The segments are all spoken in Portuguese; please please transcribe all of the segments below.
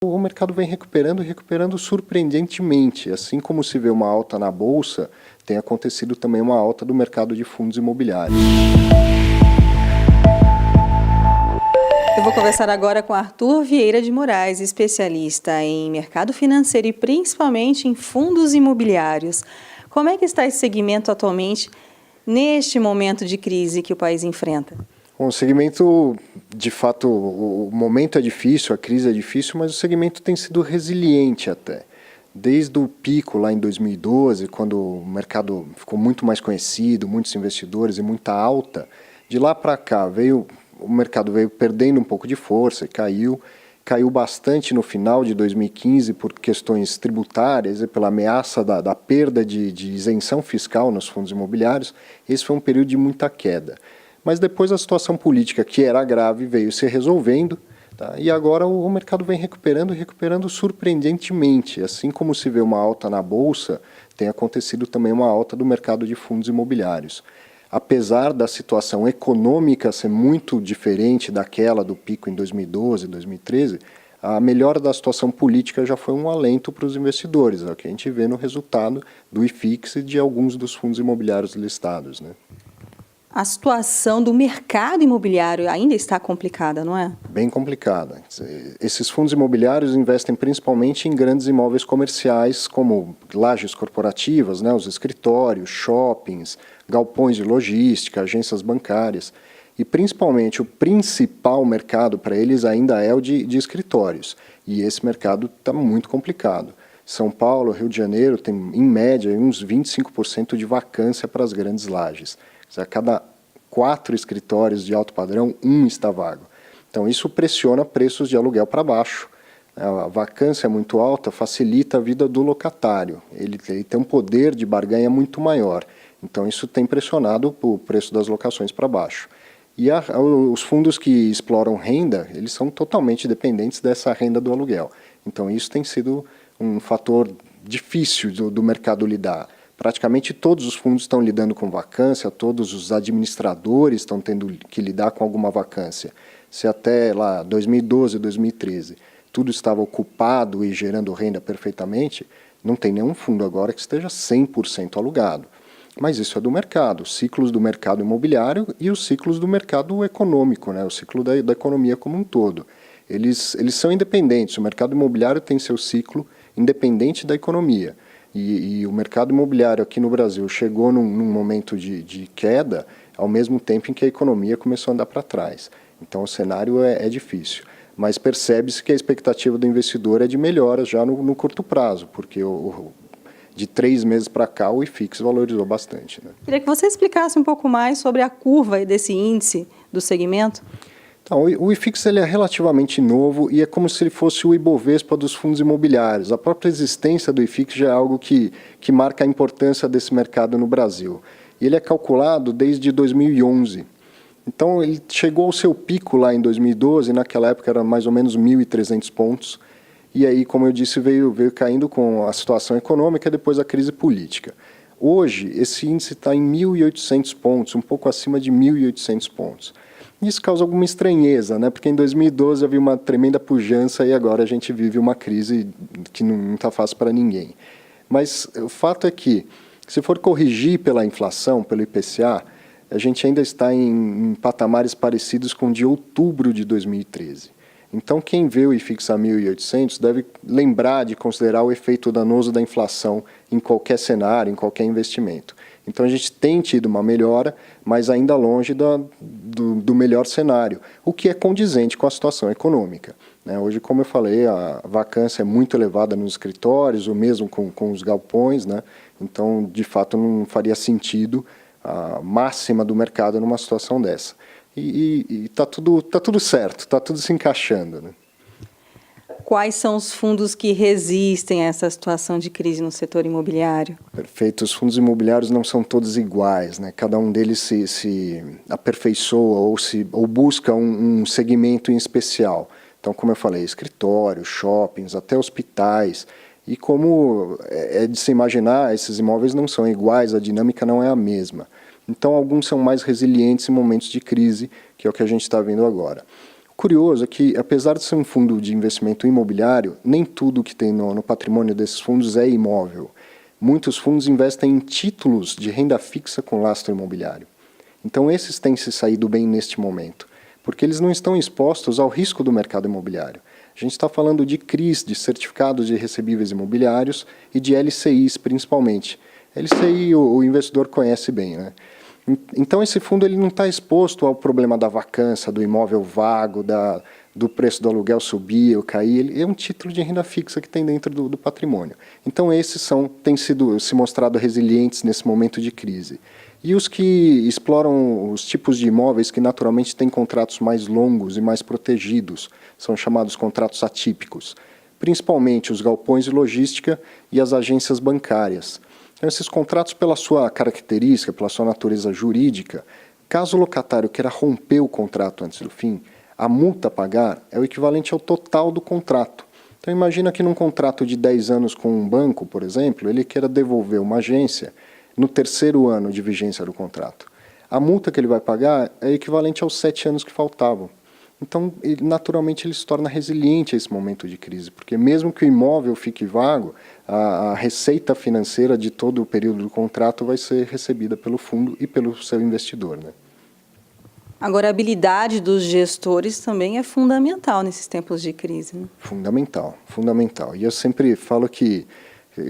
O mercado vem recuperando e recuperando surpreendentemente. Assim como se vê uma alta na Bolsa, tem acontecido também uma alta do mercado de fundos imobiliários. Eu vou conversar agora com Arthur Vieira de Moraes, especialista em mercado financeiro e principalmente em fundos imobiliários. Como é que está esse segmento atualmente, neste momento de crise que o país enfrenta? Bom, o segmento, de fato, o momento é difícil, a crise é difícil, mas o segmento tem sido resiliente até. Desde o pico lá em 2012, quando o mercado ficou muito mais conhecido, muitos investidores e muita alta, de lá para cá o mercado veio perdendo um pouco de força e caiu bastante no final de 2015 por questões tributárias e pela ameaça da perda de isenção fiscal nos fundos imobiliários. Esse foi um período de muita queda. Mas depois a situação política, que era grave, veio se resolvendo, tá? E agora o mercado vem recuperando e recuperando surpreendentemente. Assim como se vê uma alta na Bolsa, tem acontecido também uma alta do mercado de fundos imobiliários. Apesar da situação econômica ser muito diferente daquela do pico em 2012, 2013, a melhora da situação política já foi um alento para os investidores, é o que a gente vê no resultado do IFIX e de alguns dos fundos imobiliários listados, né? A situação do mercado imobiliário ainda está complicada, não é? Bem complicada. Esses fundos imobiliários investem principalmente em grandes imóveis comerciais, como lajes corporativas, né, os escritórios, shoppings, galpões de logística, agências bancárias. E principalmente o principal mercado para eles ainda é o de escritórios. E esse mercado está muito complicado. São Paulo, Rio de Janeiro tem, em média, uns 25% de vacância para as grandes lajes. A cada 4 escritórios de alto padrão, 1 está vago. Então, isso pressiona preços de aluguel para baixo. A vacância muito alta facilita a vida do locatário. Ele tem um poder de barganha muito maior. Então, isso tem pressionado o preço das locações para baixo. E os fundos que exploram renda, eles são totalmente dependentes dessa renda do aluguel. Então, isso tem sido um fator difícil do mercado lidar. Praticamente todos os fundos estão lidando com vacância, todos os administradores estão tendo que lidar com alguma vacância. Se até lá 2012, 2013, tudo estava ocupado e gerando renda perfeitamente, não tem nenhum fundo agora que esteja 100% alugado. Mas isso é do mercado, os ciclos do mercado imobiliário e os ciclos do mercado econômico, né? O ciclo da economia como um todo. Eles são independentes, o mercado imobiliário tem seu ciclo independente da economia. E o mercado imobiliário aqui no Brasil chegou num momento de queda ao mesmo tempo em que a economia começou a andar para trás. Então o cenário é difícil, mas percebe-se que a expectativa do investidor é de melhoras já no curto prazo, porque de 3 meses para cá o IFIX valorizou bastante, né? Queria que você explicasse um pouco mais sobre a curva desse índice do segmento. Então, o IFIX ele é relativamente novo e é como se ele fosse o Ibovespa dos fundos imobiliários. A própria existência do IFIX já é algo que marca a importância desse mercado no Brasil. E ele é calculado desde 2011. Então, ele chegou ao seu pico lá em 2012, naquela época era mais ou menos 1.300 pontos. E aí, como eu disse, veio caindo com a situação econômica e depois a crise política. Hoje, esse índice está em 1.800 pontos, um pouco acima de 1.800 pontos. Isso causa alguma estranheza, né? Porque em 2012 havia uma tremenda pujança e agora a gente vive uma crise que não está fácil para ninguém. Mas o fato é que, se for corrigir pela inflação, pelo IPCA, a gente ainda está em patamares parecidos com o de outubro de 2013. Então, quem vê o IFIX a 1.800 deve lembrar de considerar o efeito danoso da inflação em qualquer cenário, em qualquer investimento. Então, a gente tem tido uma melhora, mas ainda longe do melhor cenário, o que é condizente com a situação econômica, né? Hoje, como eu falei, a vacância é muito elevada nos escritórios, o mesmo com os galpões, né? Então, de fato, não faria sentido a máxima do mercado numa situação dessa. E tá tudo certo, está tudo se encaixando, né? Quais são os fundos que resistem a essa situação de crise no setor imobiliário? Perfeito. Os fundos imobiliários não são todos iguais, né? Cada um deles se aperfeiçoa ou busca um segmento em especial. Então, como eu falei, escritórios, shoppings, até hospitais. E como é de se imaginar, esses imóveis não são iguais, a dinâmica não é a mesma. Então, alguns são mais resilientes em momentos de crise, que é o que a gente está vendo agora. Curioso é que, apesar de ser um fundo de investimento imobiliário, nem tudo que tem no patrimônio desses fundos é imóvel. Muitos fundos investem em títulos de renda fixa com lastro imobiliário. Então, esses têm se saído bem neste momento, porque eles não estão expostos ao risco do mercado imobiliário. A gente está falando de CRIs, de certificados de recebíveis imobiliários e de LCIs, principalmente. LCI o investidor conhece bem, né? Então, esse fundo ele não está exposto ao problema da vacância, do imóvel vago, do preço do aluguel subir ou cair. Ele é um título de renda fixa que tem dentro do patrimônio. Então, esses têm se mostrado resilientes nesse momento de crise. E os que exploram os tipos de imóveis que naturalmente têm contratos mais longos e mais protegidos, são chamados contratos atípicos, principalmente os galpões de logística e as agências bancárias. Então, esses contratos, pela sua característica, pela sua natureza jurídica, caso o locatário queira romper o contrato antes do fim, a multa a pagar é o equivalente ao total do contrato. Então, imagina que num contrato de 10 anos com um banco, por exemplo, ele queira devolver uma agência no terceiro ano de vigência do contrato. A multa que ele vai pagar é equivalente aos 7 anos que faltavam. Então, naturalmente, ele se torna resiliente a esse momento de crise, porque mesmo que o imóvel fique vago, a receita financeira de todo o período do contrato vai ser recebida pelo fundo e pelo seu investidor, né? Agora, a habilidade dos gestores também é fundamental nesses tempos de crise, né? Fundamental, fundamental. E eu sempre falo que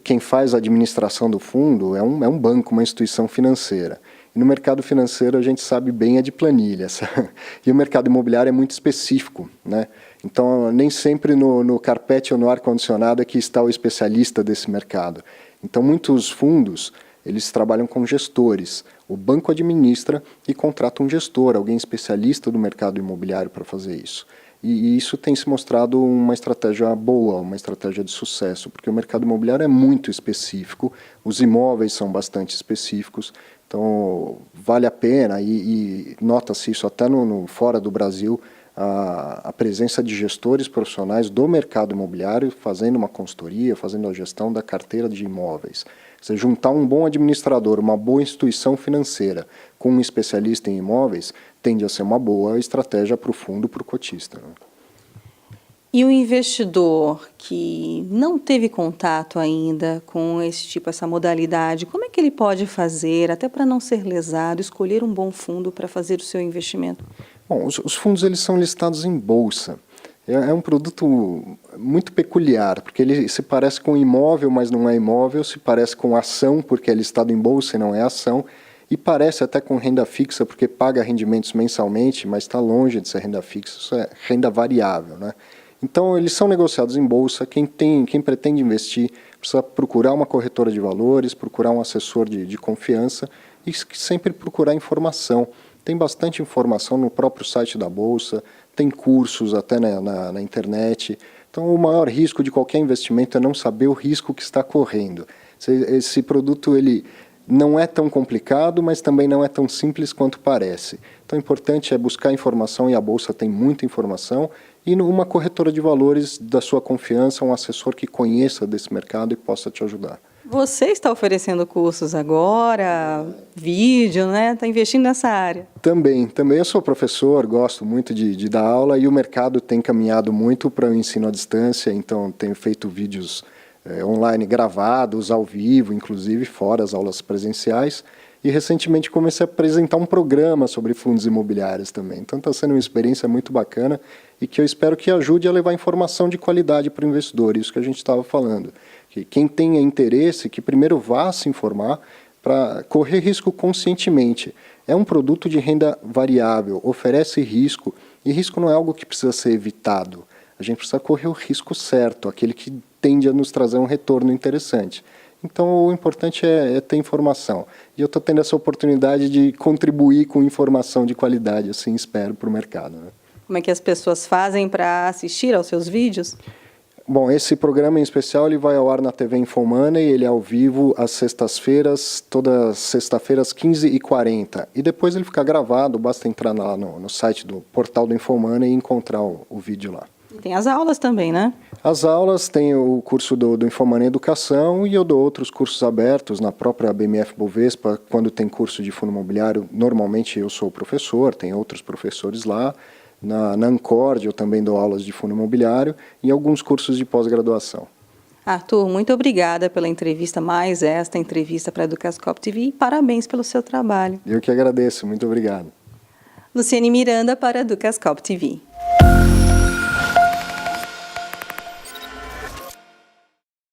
quem faz a administração do fundo é um banco, uma instituição financeira. E no mercado financeiro a gente sabe bem é de planilhas. E o mercado imobiliário é muito específico, né? Então, nem sempre no carpete ou no ar-condicionado é que está o especialista desse mercado. Então, muitos fundos, eles trabalham com gestores. O banco administra e contrata um gestor, alguém especialista do mercado imobiliário para fazer isso. E isso tem se mostrado uma estratégia boa, uma estratégia de sucesso, porque o mercado imobiliário é muito específico, os imóveis são bastante específicos, então vale a pena, e nota-se isso até fora do Brasil, a presença de gestores profissionais do mercado imobiliário fazendo uma consultoria, fazendo a gestão da carteira de imóveis. Você juntar um bom administrador, uma boa instituição financeira com um especialista em imóveis, tende a ser uma boa estratégia para o fundo, para o cotista, né? E o investidor que não teve contato ainda com essa modalidade, como é que ele pode fazer, até para não ser lesado, escolher um bom fundo para fazer o seu investimento? Bom, os fundos eles são listados em bolsa. É um produto muito peculiar, porque ele se parece com imóvel, mas não é imóvel, se parece com ação, porque é listado em bolsa e não é ação, e parece até com renda fixa, porque paga rendimentos mensalmente, mas está longe de ser renda fixa, isso é renda variável, né? Então, eles são negociados em bolsa. Quem pretende investir precisa procurar uma corretora de valores, procurar um assessor de confiança e sempre procurar informação. Tem bastante informação no próprio site da bolsa, tem cursos até na internet. Então, o maior risco de qualquer investimento é não saber o risco que está correndo. Esse produto ele não é tão complicado, mas também não é tão simples quanto parece. Então, o importante é buscar informação, e a bolsa tem muita informação, e numa corretora de valores da sua confiança, um assessor que conheça desse mercado e possa te ajudar. Você está oferecendo cursos agora, vídeo, né? Está investindo nessa área? Também eu sou professor, gosto muito de dar aula, e o mercado tem caminhado muito para o ensino à distância, então tenho feito vídeos online gravados, ao vivo, inclusive fora as aulas presenciais, e recentemente comecei a apresentar um programa sobre fundos imobiliários também. Então está sendo uma experiência muito bacana e que eu espero que ajude a levar informação de qualidade para o investidor, isso que a gente estava falando. Que quem tenha interesse, que primeiro vá se informar para correr risco conscientemente. É um produto de renda variável, oferece risco, e risco não é algo que precisa ser evitado. A gente precisa correr o risco certo, aquele que tende a nos trazer um retorno interessante. Então, o importante é ter informação. E eu estou tendo essa oportunidade de contribuir com informação de qualidade, assim espero, para o mercado, né? Como é que as pessoas fazem para assistir aos seus vídeos? Bom, esse programa em especial ele vai ao ar na TV Infomoney, ele é ao vivo às sextas-feiras, todas sexta-feiras, 15h40. E depois ele fica gravado, basta entrar lá no site do portal do Infomoney e encontrar o vídeo lá. Tem as aulas também, né? As aulas, tem o curso do Infomoney Educação, e eu dou outros cursos abertos na própria BMF Bovespa. Quando tem curso de fundo imobiliário, normalmente eu sou o professor, tem outros professores lá. Na Ancord eu também dou aulas de fundo imobiliário e alguns cursos de pós-graduação. Arthur, muito obrigada pela entrevista, mais esta entrevista para a Educascope TV e parabéns pelo seu trabalho. Eu que agradeço, muito obrigado. Luciane Miranda para a Educascope TV.